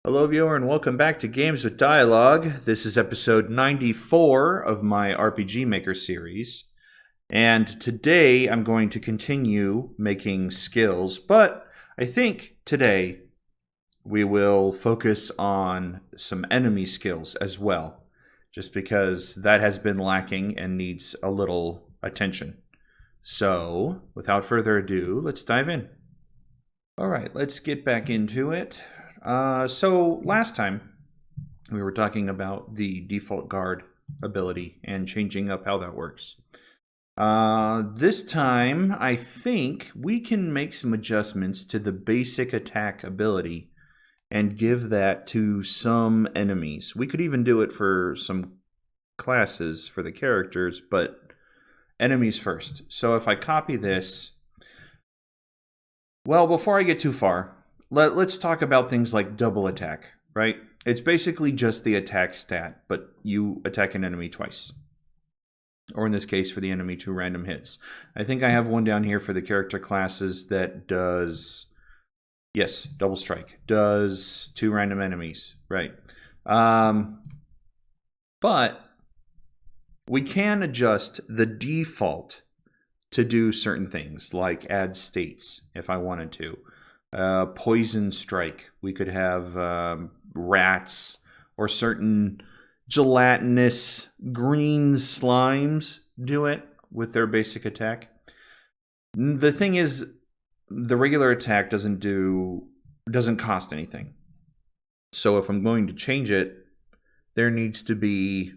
Hello, viewer, and welcome back to Games with Dialogue. This is episode 94 of my RPG Maker series. And today I'm going to continue making skills, but I think today we will focus on some enemy skills as well, just because that has been lacking and needs a little attention. So, without further ado, let's dive in. All right, let's get back into it. So last time we were talking about the default guard ability and changing up how that works. This time I think we can make some adjustments to the basic attack ability and give that to some enemies. We could even do it for some classes for the characters, but enemies first. So if I copy this, well, before I get too far, let's talk about things like double attack, right? It's basically just the attack stat, but you attack an enemy twice. Or in this case, for the enemy, 2 random hits. I think I have one down here for the character classes that does, yes, double strike. Does 2 random enemies, right? But we can adjust the default to do certain things, like add states if I wanted to. Poison strike. We could have rats or certain gelatinous green slimes do it with their basic attack. The thing is, the regular attack doesn't cost anything. So if I'm going to change it, there needs to be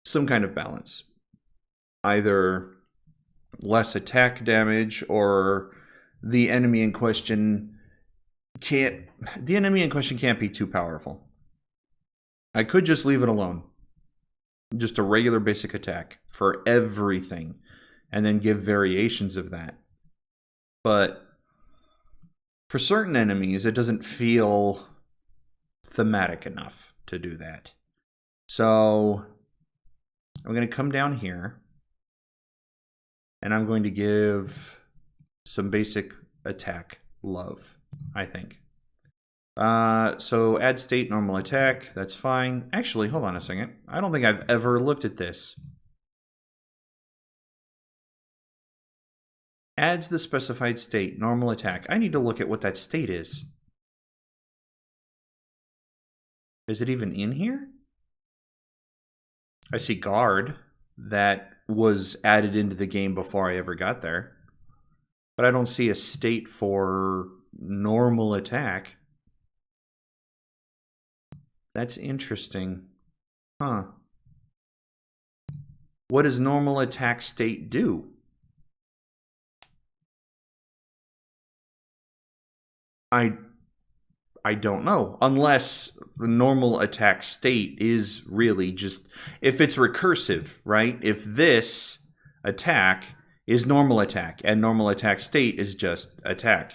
some kind of balance. Either less attack damage or the enemy in question can't be too powerful. I could just leave it alone. Just a regular basic attack for everything and then give variations of that. But for certain enemies, it doesn't feel thematic enough to do that. So I'm going to come down here and I'm going to give some basic attack love, I think. So add state normal attack, that's fine. Actually, hold on a second. I don't think I've ever looked at this. Adds the specified state, normal attack. I need to look at what that state is. Is it even in here? I see guard. That was added into the game before I ever got there. But I don't see a state for normal attack. That's interesting. Huh. What does normal attack state do? I don't know. Unless the normal attack state is really just, if it's recursive, right? If this attack is normal attack, and normal attack state is just attack.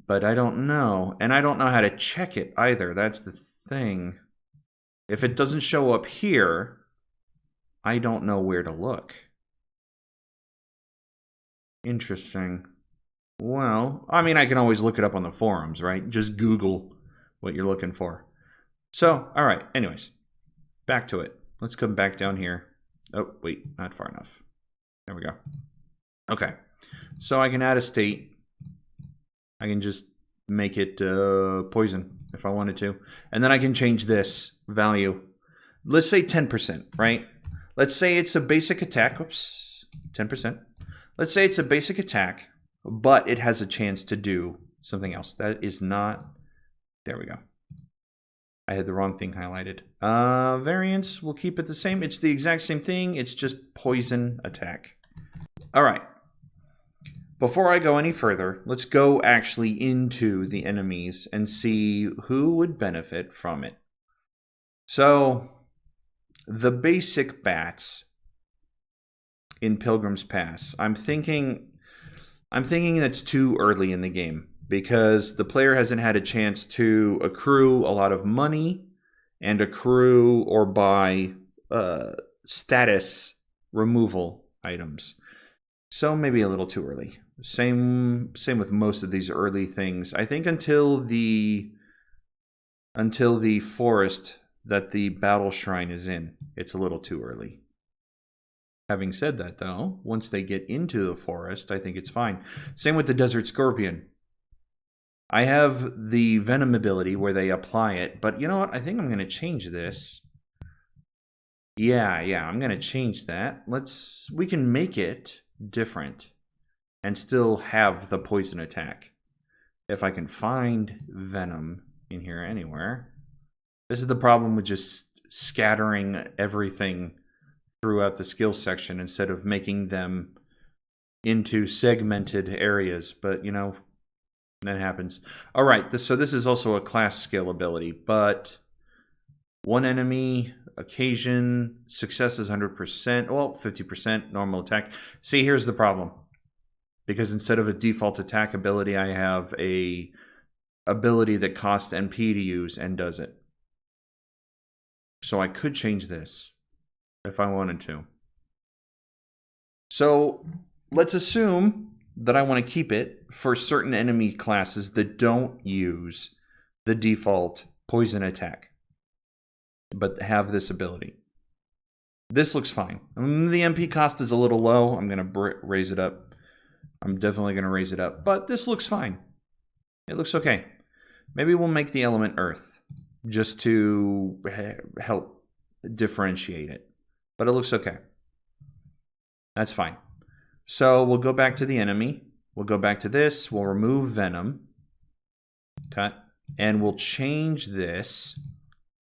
But I don't know. And I don't know how to check it either. That's the thing. If it doesn't show up here, I don't know where to look. Interesting. Well, I mean, I can always look it up on the forums, right? Just Google what you're looking for. So, all right. Anyways, back to it. Let's come back down here. Oh, wait, not far enough. There we go. Okay, so I can add a state. I can just make it poison if I wanted to. And then I can change this value. Let's say 10%, right? Let's say it's a basic attack. Oops, 10%. Let's say it's a basic attack, but it has a chance to do something else. That is not... There we go. I had the wrong thing highlighted. Variance, we'll keep it the same. It's the exact same thing. It's just poison attack. All right. Before I go any further, let's go actually into the enemies and see who would benefit from it. So, the basic bats in Pilgrim's Pass. I'm thinking that's too early in the game, because the player hasn't had a chance to accrue a lot of money and accrue or buy status removal items. So maybe a little too early. Same with most of these early things. I think until the forest that the battle shrine is in, it's a little too early. Having said that, though, once they get into the forest, I think it's fine. Same with the desert scorpion. I have the venom ability where they apply it, but you know what? I think I'm going to change this. Yeah, I'm going to change that. We can make it different and still have the poison attack. If I can find venom in here anywhere. This is the problem with just scattering everything throughout the skill section instead of making them into segmented areas. But, you know, that happens. All right, so this is also a class skill ability, but one enemy, occasion, success is 100%, well, 50%, normal attack. See, here's the problem. Because instead of a default attack ability, I have a ability that costs NP to use and does it. So I could change this if I wanted to. So let's assume that I want to keep it for certain enemy classes that don't use the default poison attack, but have this ability. This looks fine. The MP cost is a little low. I'm going to raise it up. I'm definitely going to raise it up, but this looks fine. It looks okay. Maybe we'll make the element earth just to help differentiate it, but it looks okay. That's fine. So we'll go back to the enemy. We'll go back to this. We'll remove venom. Cut. And we'll change this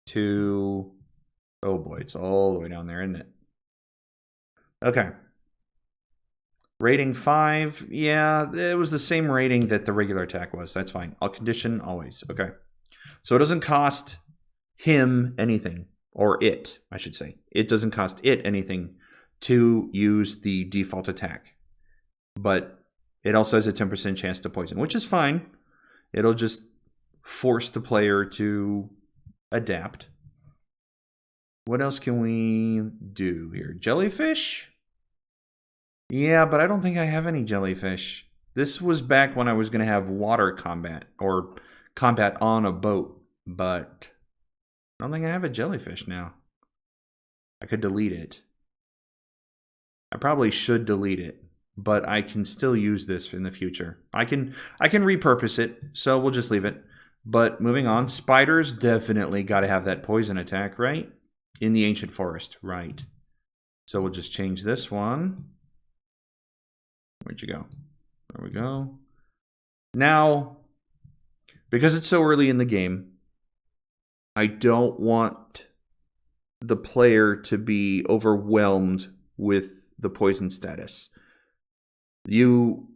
to... Oh boy, it's all the way down there, isn't it? Okay. Rating 5. Yeah, it was the same rating that the regular attack was. That's fine. I'll condition always. Okay. So it doesn't cost him anything. Or it, I should say. It doesn't cost it anything to use the default attack. But it also has a 10% chance to poison, which is fine. It'll just force the player to adapt. What else can we do here? Jellyfish? Yeah, but I don't think I have any jellyfish. This was back when I was going to have water combat, or combat on a boat, but I don't think I have a jellyfish now. I could delete it. I probably should delete it, but I can still use this in the future. I can repurpose it, so we'll just leave it. But moving on, spiders definitely got to have that poison attack, right? In the ancient forest, right. So we'll just change this one. Where'd you go? There we go. Now, because it's so early in the game, I don't want the player to be overwhelmed with the poison status.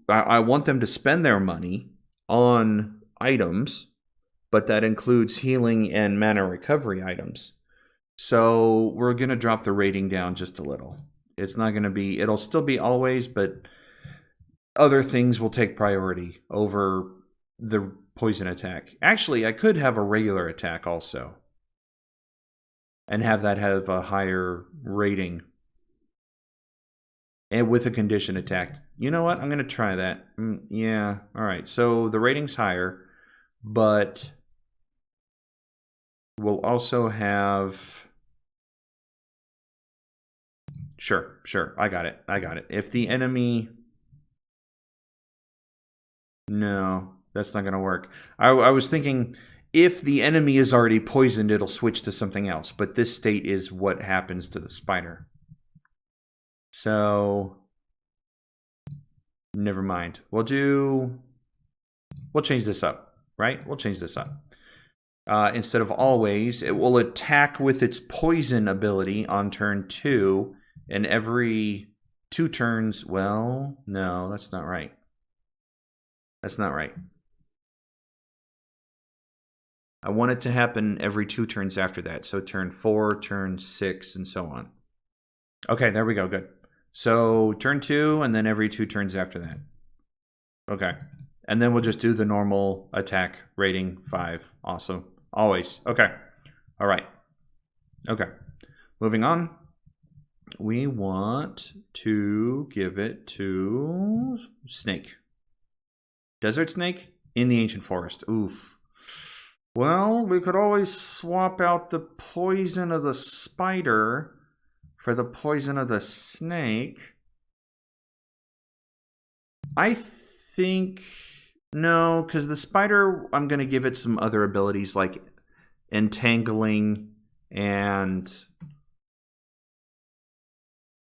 I want them to spend their money on items, but that includes healing and mana recovery items. So we're going to drop the rating down just a little. It's not going to be, it'll still be always, but other things will take priority over the poison attack. Actually, I could have a regular attack also and have that have a higher rating. And with a condition attack. You know what? I'm going to try that. Yeah. All right. So the rating's higher, but we'll also have... Sure. I got it. If the enemy... No, that's not going to work. I was thinking if the enemy is already poisoned, it'll switch to something else. But this state is what happens to the spider. So, never mind. We'll change this up, right? We'll change this up. Instead of always, it will attack with its poison ability on turn 2, and every 2 turns... Well, no, that's not right. That's not right. I want it to happen every 2 turns after that. So turn 4, turn 6, and so on. Okay, there we go. Good. So turn 2, and then every 2 turns after that. Okay. And then we'll just do the normal attack rating 5. Awesome. Always. Okay. All right. Okay. Moving on. We want to give it to Snake. Desert snake in the ancient forest. Oof. Well, we could always swap out the poison of the spider for the poison of the snake. I think no, because the spider, I'm going to give it some other abilities like entangling and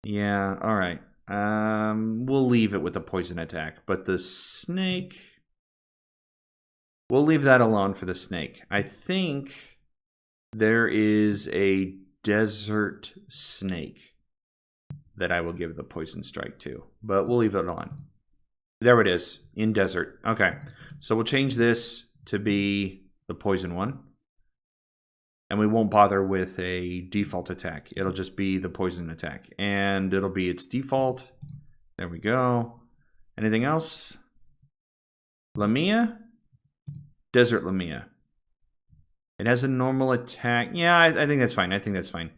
yeah, all right. We'll leave it with the poison attack, but the snake, we'll leave that alone for the snake. I think there is a desert snake that I will give the poison strike to, but we'll leave it on. There it is, in desert. Okay, so we'll change this to be the poison one. And we won't bother with a default attack. It'll just be the poison attack. And it'll be its default. There we go. Anything else? Lamia? Desert Lamia. It has a normal attack. Yeah, I think that's fine. I think that's fine.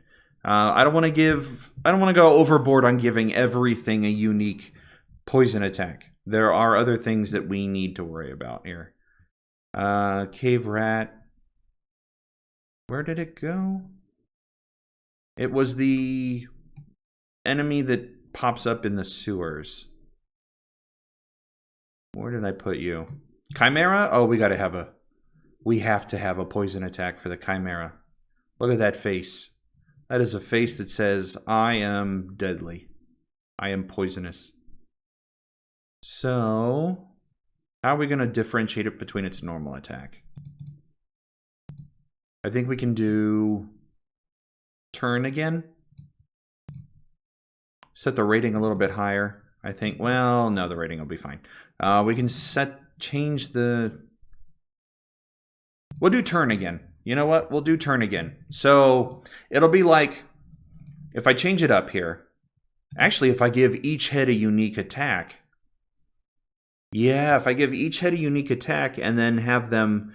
I don't want to go overboard on giving everything a unique poison attack. There are other things that we need to worry about here. Cave rat. Where did it go? It was the enemy that pops up in the sewers. Where did I put you? Chimera? Oh, we have to have a poison attack for the Chimera. Look at that face. That is a face that says, I am deadly. I am poisonous. So, how are we going to differentiate it between its normal attack? I think we can do turn again. Set the rating a little bit higher. I think, well, no, the rating will be fine. We can change the... We'll do turn again. You know what? We'll do turn again. So it'll be like, if I change it up here, actually, if I give each head a unique attack. Yeah, if I give each head a unique attack and then have them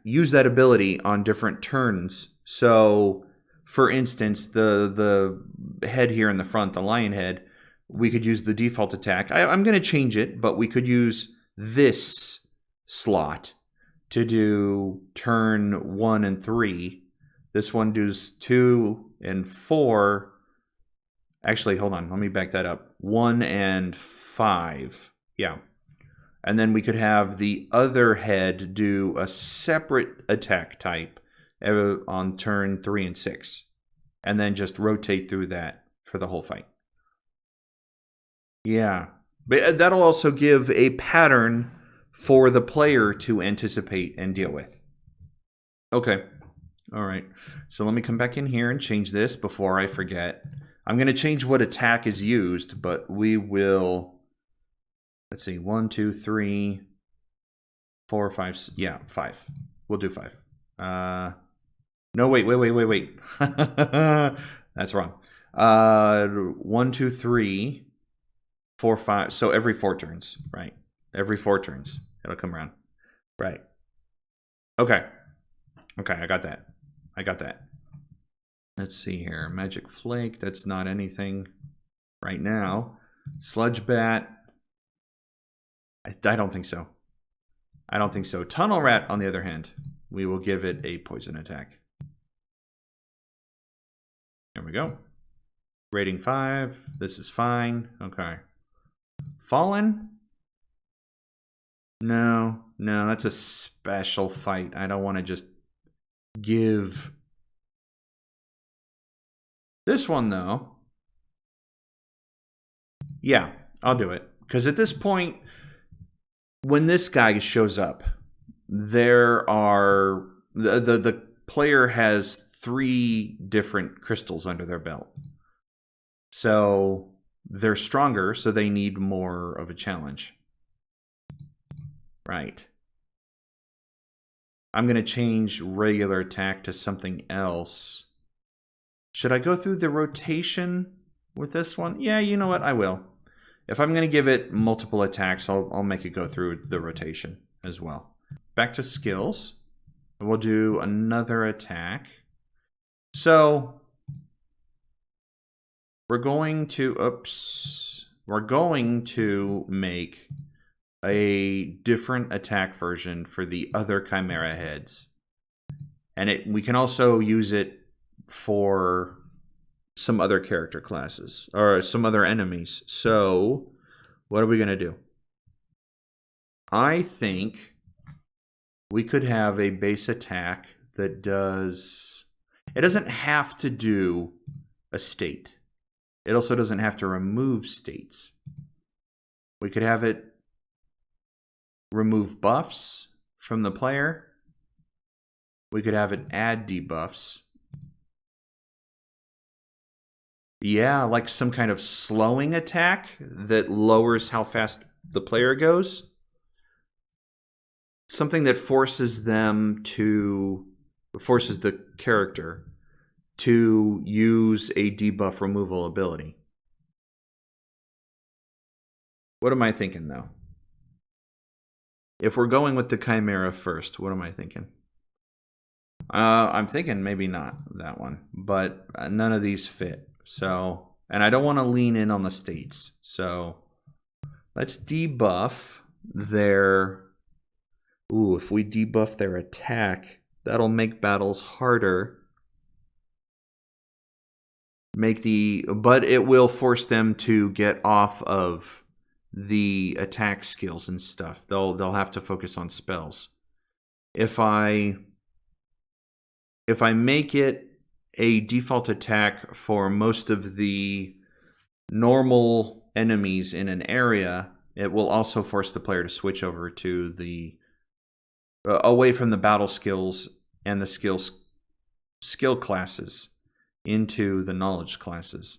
use that ability on different turns. So, for instance, the head here in the front, the lion head, we could use the default attack. I'm going to change it, but we could use this slot to do turn 1 and 3. This one does 2 and 4. Actually, hold on. Let me back that up. 1 and 5. Yeah. And then we could have the other head do a separate attack type on turn 3 and 6. And then just rotate through that for the whole fight. Yeah. But that'll also give a pattern for the player to anticipate and deal with. Okay. All right. So let me come back in here and change this before I forget. I'm going to change what attack is used, but we will... Let's see, 1, 2, 3, 4, 5. Yeah, 5. We'll do 5. No, wait. That's wrong. 1, 2, 3, 4, 5. So every 4 turns, right? Every 4 turns, it'll come around. Right. Okay. Okay, I got that. Let's see here. Magic Flake, that's not anything right now. Sludge Bat. I don't think so. Tunnel Rat, on the other hand, we will give it a poison attack. There we go. Rating 5. This is fine. Okay. Fallen? No, that's a special fight. I don't want to just give... This one, though. Yeah, I'll do it. Because at this point... When this guy shows up, there are the player has 3 different crystals under their belt. So they're stronger, so they need more of a challenge. Right. I'm going to change regular attack to something else. Should I go through the rotation with this one? Yeah, you know what? I will. If I'm going to give it multiple attacks, I'll make it go through the rotation as well. Back to skills. We'll do another attack. So we're going to, we're going to make a different attack version for the other Chimera heads. And we can also use it for some other character classes or some other enemies. So what are we going to do? I think we could have a base attack that does... It doesn't have to do a state. It also doesn't have to remove states. We could have it remove buffs from the player. We could have it add debuffs. Yeah, like some kind of slowing attack that lowers how fast the player goes. Something that forces the character to use a debuff removal ability. What am I thinking, though? If we're going with the Chimera first, what am I thinking? I'm thinking maybe not that one, but none of these fit. So, and I don't want to lean in on the states. So, let's debuff their... Ooh, if we debuff their attack, that'll make battles harder. But it will force them to get off of the attack skills and stuff. They'll have to focus on spells. If I make it a default attack for most of the normal enemies in an area, it will also force the player to switch over to the away from the battle skills and the skill classes into the knowledge classes.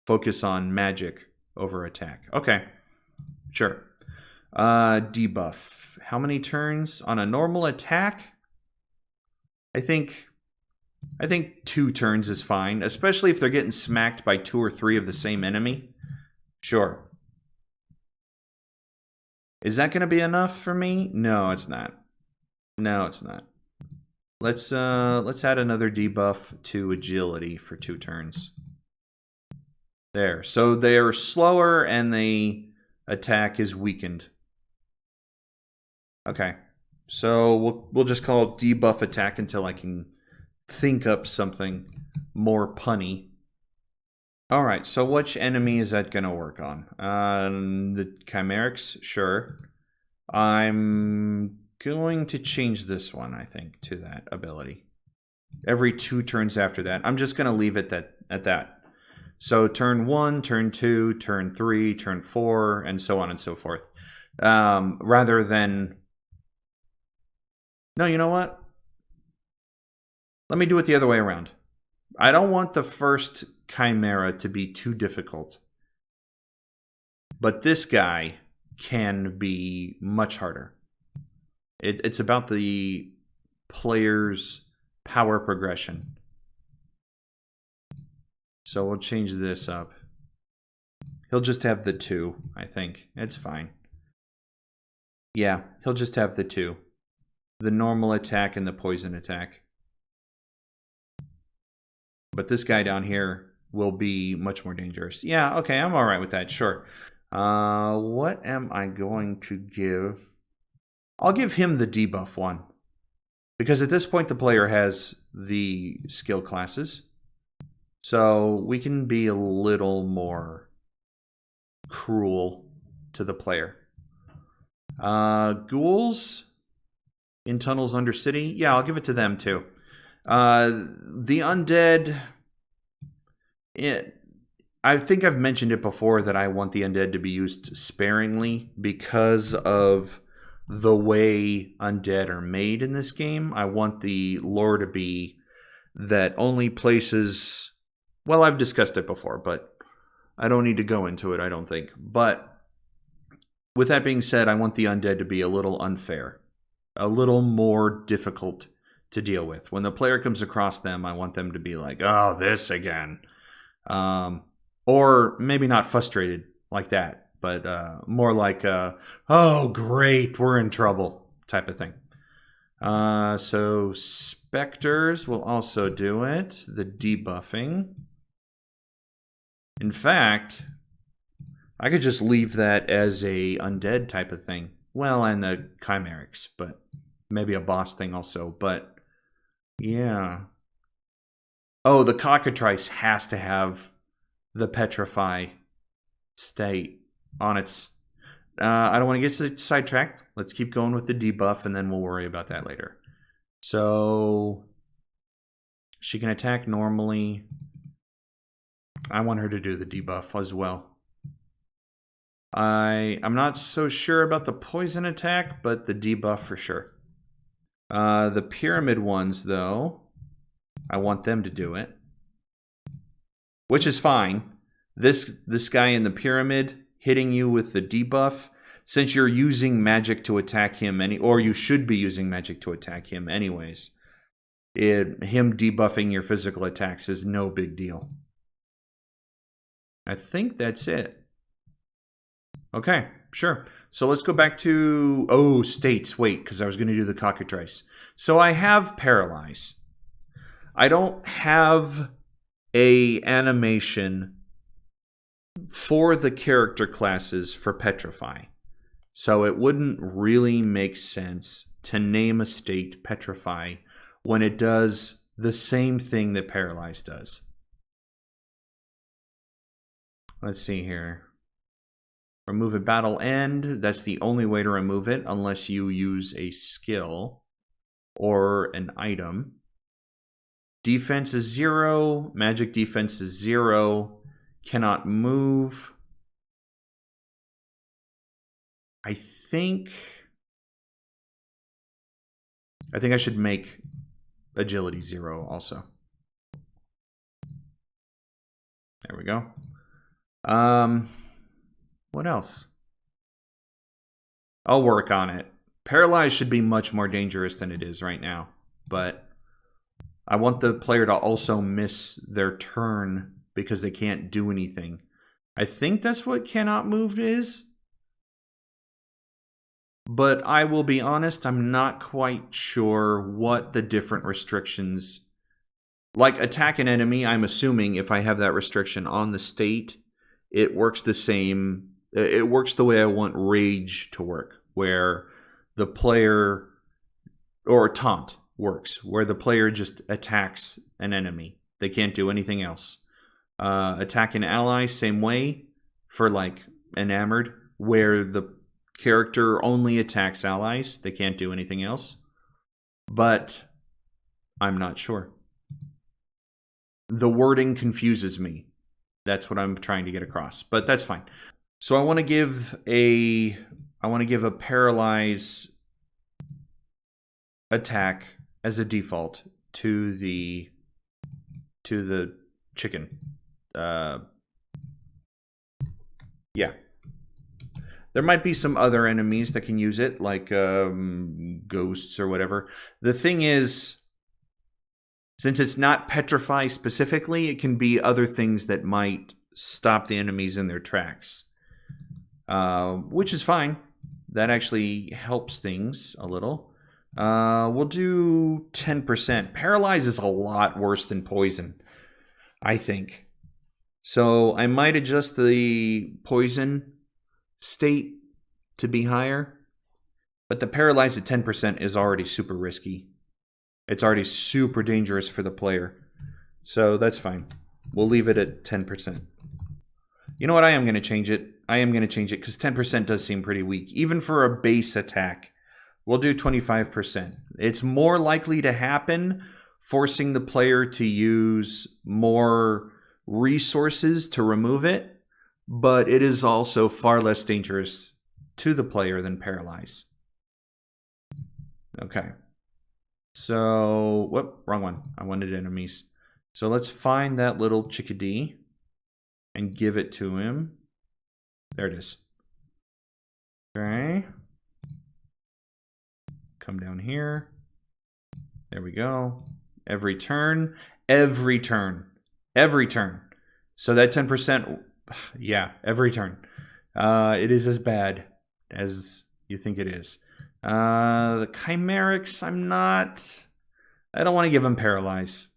Focus on magic over attack. Okay, sure. Debuff. How many turns on a normal attack? I think 2 turns is fine, especially if they're getting smacked by 2 or 3 of the same enemy. Sure. Is that going to be enough for me? No, it's not. No, it's not. Let's add another debuff to agility for 2 turns. There. So they're slower and the attack is weakened. Okay. So we'll just call it debuff attack until I can think up something more punny. All right. So which enemy is that going to work on? The Chimerics, sure. I'm going to change this one, I think, to that ability. Every 2 turns after that. I'm just going to leave it at that. So turn 1, turn 2, turn 3, turn 4, and so on and so forth. Rather than... No, you know what? Let me do it the other way around. I don't want the first Chimera to be too difficult. But this guy can be much harder. It's about the player's power progression. So we'll change this up. He'll just have the 2, I think. It's fine. Yeah, he'll just have the 2. The normal attack and the poison attack. But this guy down here will be much more dangerous. Yeah, okay, I'm all right with that, sure. What am I going to give? I'll give him the debuff one. Because at this point the player has the skill classes. So we can be a little more cruel to the player. Ghouls in Tunnels Under City. Yeah, I'll give it to them too. The undead... I think I've mentioned it before that I want the undead to be used sparingly because of the way undead are made in this game. I want the lore to be that only places... Well, I've discussed it before, but I don't need to go into it, I don't think. But with that being said, I want the undead to be a little unfair. A little more difficult to deal with. When the player comes across them, I want them to be like, oh, this again. Or maybe not frustrated like that, but more like, oh, great, we're in trouble type of thing. So specters will also do it. The debuffing. In fact, I could just leave that as a undead type of thing. Well, and the chimerics, but maybe a boss thing also. But yeah. Oh, the cockatrice has to have the petrify state on its. I don't want to get sidetracked. Let's keep going with the debuff, and then we'll worry about that later. So she can attack normally. I want her to do the debuff as well. I'm not so sure about the poison attack, but the debuff for sure. The pyramid ones, though, I want them to do it, which is fine. This guy in the pyramid hitting you with the debuff, since you're using magic to attack him, or you should be using magic to attack him anyways. Him debuffing your physical attacks is no big deal. I think that's it. Okay, sure. So let's go back to, states. Wait, because I was going to do the cockatrice. So I have Paralyze. I don't have a animation for the character classes for Petrify. So it wouldn't really make sense to name a state Petrify when it does the same thing that Paralyze does. Let's see here. Remove a battle end. That's the only way to remove it, unless you use a skill or an item. Defense is 0. Magic defense is 0. Cannot move. I think I should make agility 0 also. There we go. What else? I'll work on it. Paralyze should be much more dangerous than it is right now, but I want the player to also miss their turn because they can't do anything. I think that's what cannot move is. But I will be honest, I'm not quite sure what the different restrictions... Like attack an enemy, I'm assuming if I have that restriction on the state, it works the same. It works the way I want Rage to work, where the player... Or Taunt works, where the player just attacks an enemy. They can't do anything else. Attack an ally, same way, for like Enamored, where the character only attacks allies. They can't do anything else. But I'm not sure. The wording confuses me. That's what I'm trying to get across, but that's fine. So I want to give a Paralyze attack as a default to the chicken. Yeah. There might be some other enemies that can use it, like ghosts or whatever. The thing is, since it's not Petrify specifically, it can be other things that might stop the enemies in their tracks. Which is fine. That actually helps things a little. We'll do 10%. Paralyze is a lot worse than poison, I think. So I might adjust the poison state to be higher, but the Paralyze at 10% is already super risky. It's already super dangerous for the player. So that's fine. We'll leave it at 10%. You know what? I am going to change it. I am going to change it because 10% does seem pretty weak. Even for a base attack, we'll do 25%. It's more likely to happen, forcing the player to use more resources to remove it, but it is also far less dangerous to the player than Paralyze. Okay. So, whoop, wrong one. I wanted enemies. So let's find that little chickadee and give it to him. There it is. Okay. Come down here. There we go. Every turn. Every turn. Every turn. So that 10%, yeah, every turn. It is as bad as you think it is. The chimerics, I don't want to give him Paralyze.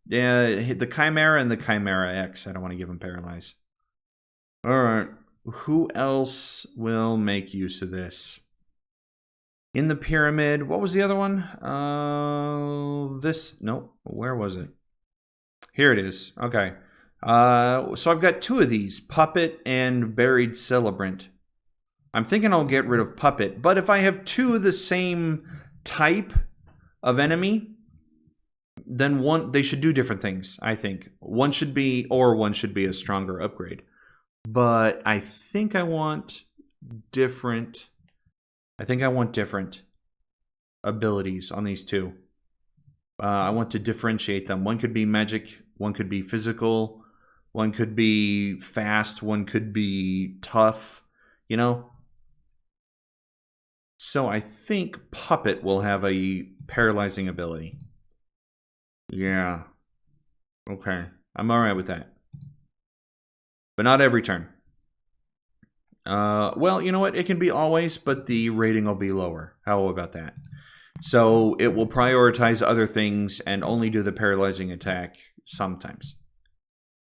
Yeah, the Chimera and the Chimera X, I don't want to give him Paralyze. Alright. who else will make use of this? In the pyramid, what was the other one? Nope, where was it? Here it is. Okay. So I've got 2 of these, Puppet and Buried Celebrant. I'm thinking I'll get rid of Puppet, but if I have 2 of the same type of enemy, then they should do different things, I think. One should be a stronger upgrade. But I think I want different abilities on these 2. I want to differentiate them. One could be magic, one could be physical, one could be fast, one could be tough, you know? So I think Puppet will have a paralyzing ability. Yeah. Okay. I'm alright with that. But not every turn. Well, you know what? It can be always, but the rating will be lower. How about that? So it will prioritize other things and only do the paralyzing attack sometimes.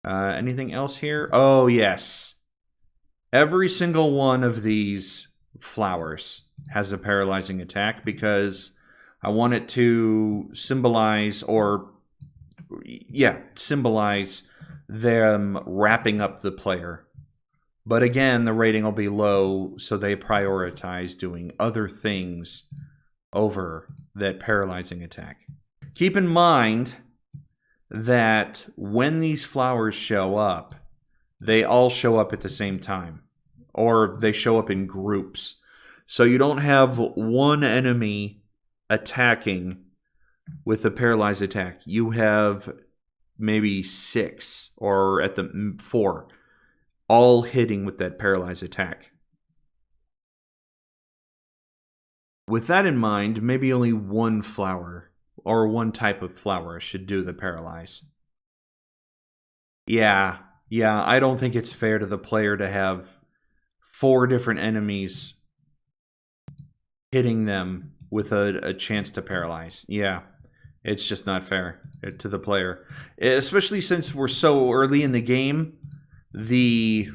Anything else here? Oh, yes. Every single one of these flowers has a paralyzing attack because I want it to symbolize them wrapping up the player. But again, the rating will be low, so they prioritize doing other things over that paralyzing attack. Keep in mind that when these flowers show up, they all show up at the same time, or they show up in groups. So you don't have one enemy attacking with the paralyzed attack. You have maybe 6 or at the 4 all hitting with that paralyzed attack. With that in mind, maybe only one flower or one type of flower should do the paralyze. Yeah, I don't think it's fair to the player to have 4 different enemies hitting them with a chance to paralyze. Yeah, it's just not fair to the player. Especially since we're so early in the game, the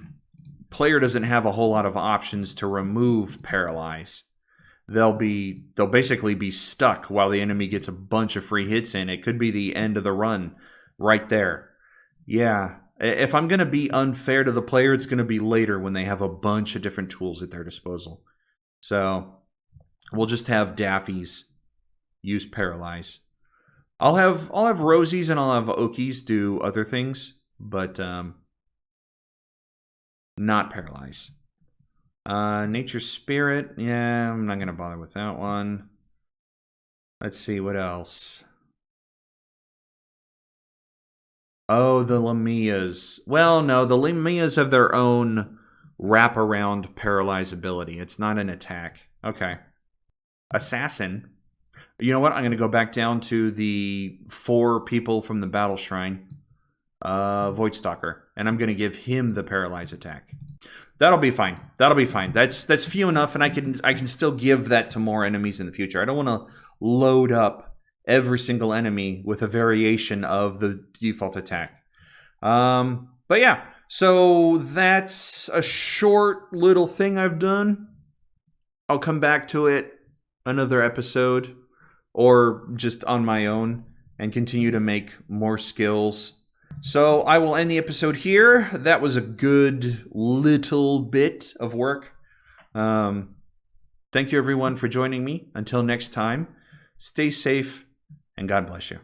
player doesn't have a whole lot of options to remove paralyze. They'll basically be stuck while the enemy gets a bunch of free hits in. It could be the end of the run right there. Yeah, if I'm going to be unfair to the player, it's going to be later when they have a bunch of different tools at their disposal. So we'll just have Daffies use paralyze. I'll have Rosies and I'll have Okies do other things, but not paralyze. Nature Spirit, yeah, I'm not going to bother with that one. Let's see, what else? Oh, the Lamias. Well, no, the Lamias have their own wraparound paralyze ability. It's not an attack. Okay. Assassin. You know what? I'm going to go back down to the 4 people from the Battle Shrine. Voidstalker. And I'm going to give him the paralyze attack. That'll be fine. That's few enough, and I can still give that to more enemies in the future. I don't want to load up every single enemy with a variation of the default attack. But yeah, so that's a short little thing I've done. I'll come back to it another episode or just on my own and continue to make more skills. So I will end the episode here. That was a good little bit of work. Thank you everyone for joining me. Until next time, stay safe and God bless you.